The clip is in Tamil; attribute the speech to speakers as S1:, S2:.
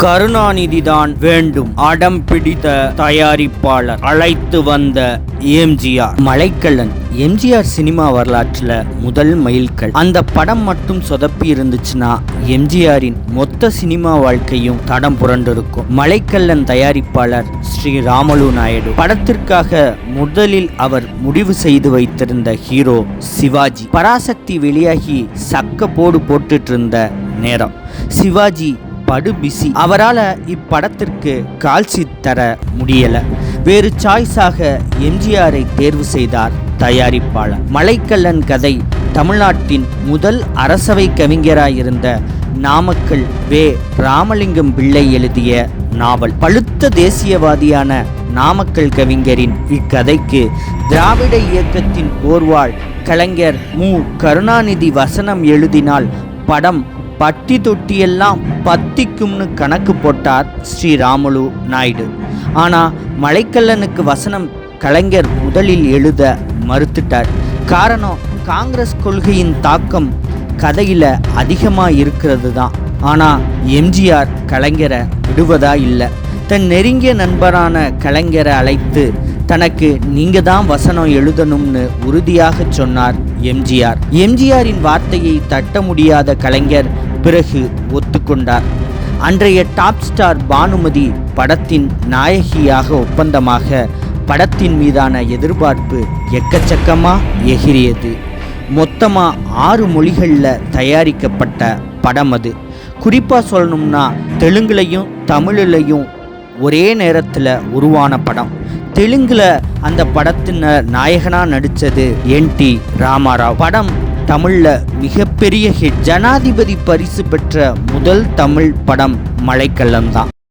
S1: கருணாநிதிதான் வேண்டும் அடம் பிடித்த தயாரிப்பாளர் அழைத்து வந்த எம்ஜிஆர். மலைக்கல்லன் எம்ஜிஆர் சினிமா வரலாற்றுல முதல் மைல்கல். அந்த படம் மட்டும் சொதப்பி இருந்துச்சுன்னா எம்ஜிஆரின் மொத்த சினிமா வாழ்க்கையும் தடம் புரண்டிருக்கும். மலைக்கல்லன் தயாரிப்பாளர் ஸ்ரீ ராமலு நாயுடு. படத்திற்காக முதலில் அவர் முடிவு செய்து வைத்திருந்த ஹீரோ சிவாஜி. பராசக்தி வெளியாகி சக்க போட்டுட்டு இருந்த நேரம் சிவாஜி படு பிசி. அவரால் இப்படத்திற்கு கால்ஷீட் தர முடியல. வேறு சாய்ஸாக எம்ஜிஆரை தேர்வு செய்தார் தயாரிப்பாளர். மலைக்கல்லன் கதை தமிழ்நாட்டின் முதல் அரசவை கவிஞராயிருந்த நாமக்கல் வே. ராமலிங்கம் பிள்ளை எழுதிய நாவல். பழுத்த தேசியவாதியான நாமக்கல் கவிஞரின் இக்கதைக்கு திராவிட இயக்கத்தின் போர்வாள் கலைஞர் மு. கருணாநிதி வசனம் எழுதினால் படம் பட்டி தொட்டியெல்லாம் பத்திக்கும்னு கணக்கு போட்டார் ஸ்ரீ ராமலு நாயுடு. ஆனால் மலைக்கல்லனுக்கு வசனம் கலைஞர் முதலில் எழுத மறுத்துட்டார். காரணம், காங்கிரஸ் கொள்கையின் தாக்கம் கதையில் அதிகமாக இருக்கிறது தான். ஆனால் எம்ஜிஆர் கலைஞரை விடுவதா இல்லை. தன் நெருங்கிய நண்பரான கலைஞரை அழைத்து தனக்கு நீங்க தான் வசனம் எழுதணும்னு உறுதியாக சொன்னார் எம்ஜிஆர். எம்ஜிஆரின் வார்த்தையை தட்ட முடியாத கலைஞர் பிறகு ஒத்துக்கொண்டார். அன்றைய டாப் ஸ்டார் பானுமதி படத்தின் நாயகியாக ஒப்பந்தமாக படத்தின் மீதான எதிர்பார்ப்பு எக்கச்சக்கமாக எகிரியது. மொத்தமாக 6 மொழிகளில் தயாரிக்கப்பட்ட படம் அது. குறிப்பாக சொல்லணும்னா தெலுங்குலையும் தமிழிலையும் ஒரே நேரத்தில் உருவான படம். தெலுங்கில் அந்த படத்தின் நாயகனாக நடித்தது என்.டி. ராமாராவ். படம் தமிழில் மிகப்பெரிய ஹிட். ஜனாதிபதி பரிசு பெற்ற முதல் தமிழ் படம் மலைக்கல்லன் தான்.